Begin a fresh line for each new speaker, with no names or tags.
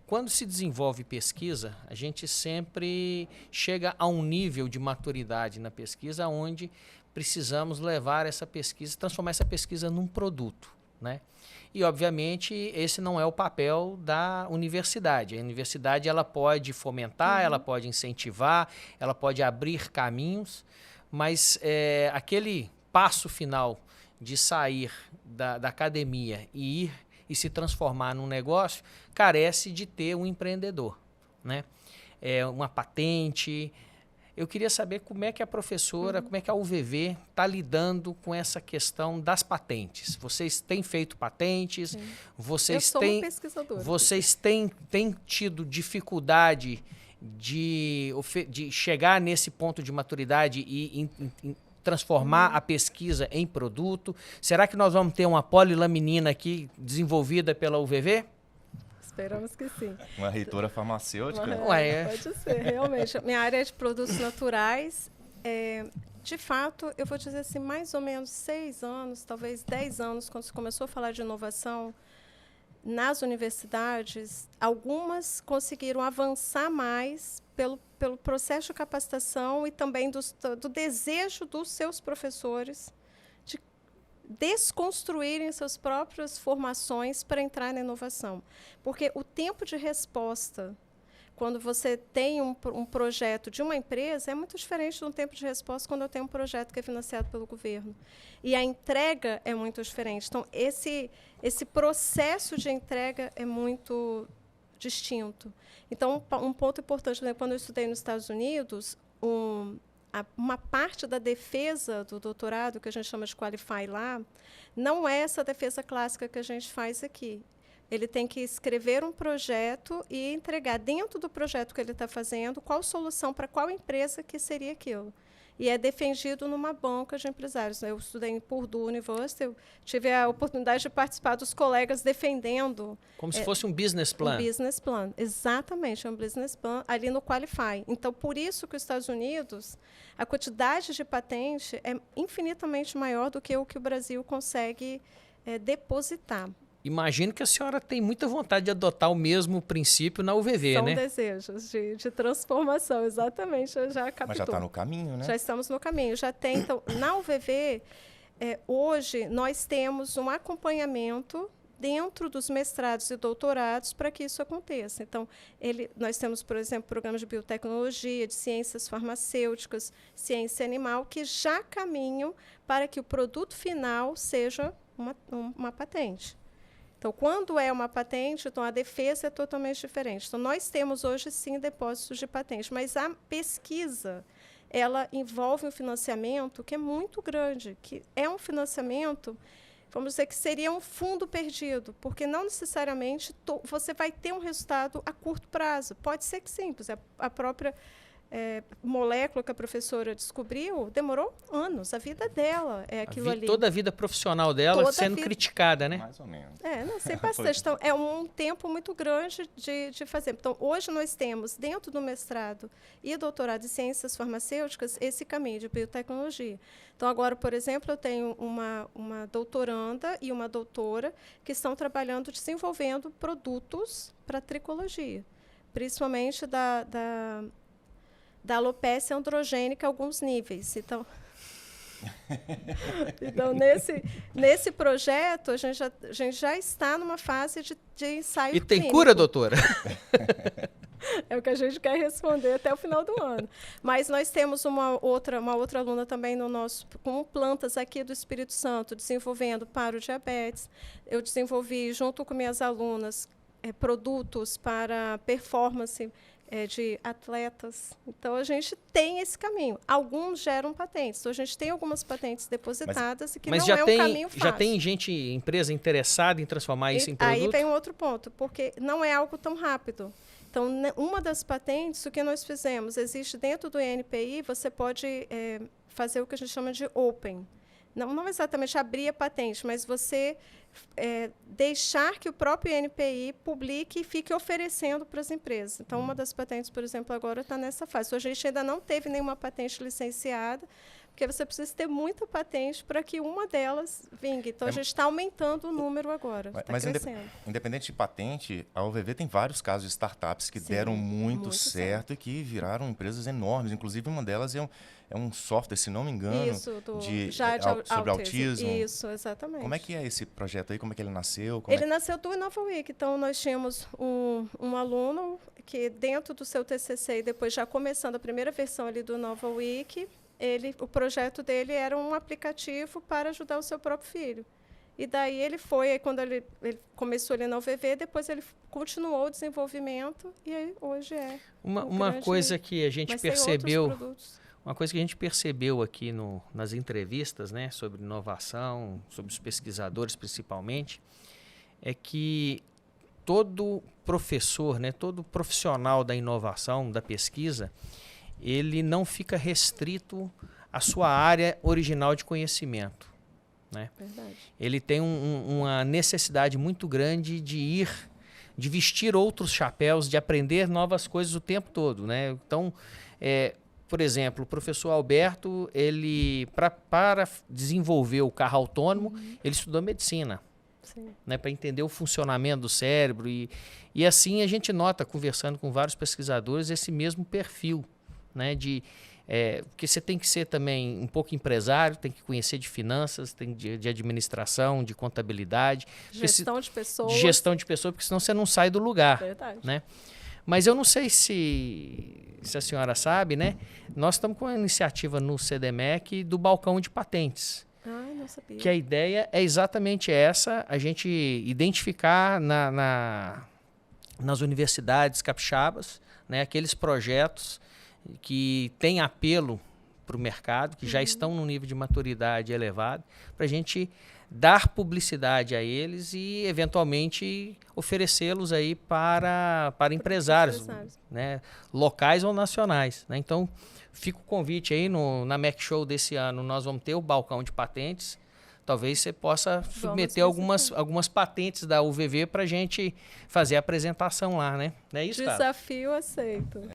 Quando se desenvolve pesquisa, a gente sempre chega a um nível de maturidade na pesquisa onde precisamos levar essa pesquisa, transformar essa pesquisa num produto, né? E, obviamente, esse não é o papel da universidade. A universidade ela pode fomentar, ela pode incentivar, ela pode abrir caminhos, mas aquele passo final de sair da academia e ir e se transformar num negócio carece de ter um empreendedor, né? Uma patente. Eu queria saber como é que a professora, como é que a UVV está lidando com essa questão das patentes. Vocês têm feito patentes?
Sim.
Vocês
Eu sou
têm,
uma pesquisadora.
Vocês têm tido dificuldade de chegar nesse ponto de maturidade e transformar a pesquisa em produto? Será que nós vamos ter uma polilaminina aqui desenvolvida pela UVV?
Esperamos que sim.
Uma reitora farmacêutica?
Pode ser, realmente. Minha área é de produtos naturais. De fato, eu vou dizer assim, mais ou menos 6 anos, talvez 10 anos, quando se começou a falar de inovação nas universidades, algumas conseguiram avançar mais pelo processo de capacitação e também do desejo dos seus professores de desconstruírem suas próprias formações para entrar na inovação. Porque o tempo de resposta, quando você tem um projeto de uma empresa, é muito diferente do tempo de resposta quando eu tenho um projeto que é financiado pelo governo. E a entrega é muito diferente. Então, esse processo de entrega é muito distinto. Então, um ponto importante, né, quando eu estudei nos Estados Unidos, uma parte da defesa do doutorado, que a gente chama de Qualify lá, não é essa defesa clássica que a gente faz aqui. Ele tem que escrever um projeto e entregar dentro do projeto que ele está fazendo qual solução para qual empresa que seria aquilo. E é defendido numa banca de empresários. Eu estudei em Purdue University, eu tive a oportunidade de participar dos colegas defendendo...
Como se fosse um business plan.
Um business plan, exatamente, um business plan ali no Qualify. Então, por isso que os Estados Unidos, a quantidade de patente é infinitamente maior do que o Brasil consegue depositar.
Imagino que a senhora tem muita vontade de adotar o mesmo princípio na UVV, né?
São desejos de transformação, exatamente. Já captou.
Mas já está no caminho, né?
Já estamos no caminho. Já tem, então, na UVV, hoje, nós temos um acompanhamento dentro dos mestrados e doutorados para que isso aconteça. Então, nós temos, por exemplo, programas de biotecnologia, de ciências farmacêuticas, ciência animal, que já caminham para que o produto final seja uma patente. Então, quando é uma patente, então a defesa é totalmente diferente. Então, nós temos hoje, sim, depósitos de patente, mas a pesquisa, ela envolve um financiamento que é muito grande, que é um financiamento, vamos dizer, que seria um fundo perdido, porque não necessariamente você vai ter um resultado a curto prazo. Pode ser que sim, a própria molécula que a professora descobriu demorou anos, a vida dela é aquilo ali.
Toda a vida profissional dela sendo criticada, né?
Mais ou menos.
Não sei bastante. Então, é um tempo muito grande de fazer. Então, hoje nós temos, dentro do mestrado e doutorado em ciências farmacêuticas, esse caminho de biotecnologia. Então, agora, por exemplo, eu tenho uma doutoranda e uma doutora que estão trabalhando, desenvolvendo produtos para tricologia, principalmente da alopécia androgênica a alguns níveis. Então, nesse projeto, a gente já está numa fase de ensaio clínico.
E tem cura, doutora?
É o que a gente quer responder até o final do ano. Mas nós temos uma outra aluna também com plantas aqui do Espírito Santo, desenvolvendo para o diabetes. Eu desenvolvi, junto com minhas alunas, produtos para performance de atletas. Então, a gente tem esse caminho. Alguns geram patentes. Então, a gente tem algumas patentes depositadas e que não é um caminho fácil.
Já tem empresa interessada em transformar isso em produto?
Aí vem um outro ponto, porque não é algo tão rápido. Então, uma das patentes, o que nós fizemos, existe dentro do INPI, você pode fazer o que a gente chama de open. Não exatamente abrir a patente, mas você deixar que o próprio INPI publique e fique oferecendo para as empresas. Então, uma das patentes, por exemplo, agora está nessa fase. Hoje, a gente ainda não teve nenhuma patente licenciada, porque você precisa ter muita patente para que uma delas vingue. Então, a gente está aumentando o número agora, está crescendo.
Independente de patente, a UVV tem vários casos de startups que deram muito certo e que viraram empresas enormes. Inclusive, uma delas é um software, se não me engano, sobre autismo.
Isso, exatamente.
Como é que é esse projeto aí? Como é que ele nasceu?
Ele nasceu do Inova Week. Então, nós tínhamos um aluno que, dentro do seu TCC, e depois já começando a primeira versão ali do Inova Week, o projeto dele era um aplicativo para ajudar o seu próprio filho. E daí ele foi, aí quando ele começou ali na UVV, depois ele continuou o desenvolvimento e aí hoje é
uma coisa que a gente percebeu. Uma coisa que a gente percebeu aqui nas entrevistas, né, sobre inovação, sobre os pesquisadores principalmente, é que todo professor, né, todo profissional da inovação, da pesquisa, ele não fica restrito à sua área original de conhecimento, né?
Verdade.
Ele tem uma necessidade muito grande de vestir outros chapéus, de aprender novas coisas o tempo todo, né? Então, por exemplo, o professor Alberto, ele para desenvolver o carro autônomo, ele estudou medicina, né, para entender o funcionamento do cérebro e assim a gente nota, conversando com vários pesquisadores, esse mesmo perfil, né, porque você tem que ser também um pouco empresário, tem que conhecer de finanças, de administração, de contabilidade.
Gestão de pessoas.
De gestão de pessoas, porque senão você não sai do lugar.
Verdade.
Né? Mas eu não sei se a senhora sabe, né? Nós estamos com uma iniciativa no CDMEC do balcão de patentes.
Não sabia.
Que a ideia é exatamente essa, a gente identificar nas universidades capixabas, né, aqueles projetos que têm apelo para o mercado, que já estão num nível de maturidade elevado, para a gente dar publicidade a eles e, eventualmente, oferecê-los aí para empresários, né, locais ou nacionais. Né? Então, fica o convite aí na Mac Show desse ano, nós vamos ter o balcão de patentes. Talvez você possa submeter algumas patentes da UVV para a gente fazer a apresentação lá, né? Não é isso,
Desafio aceito.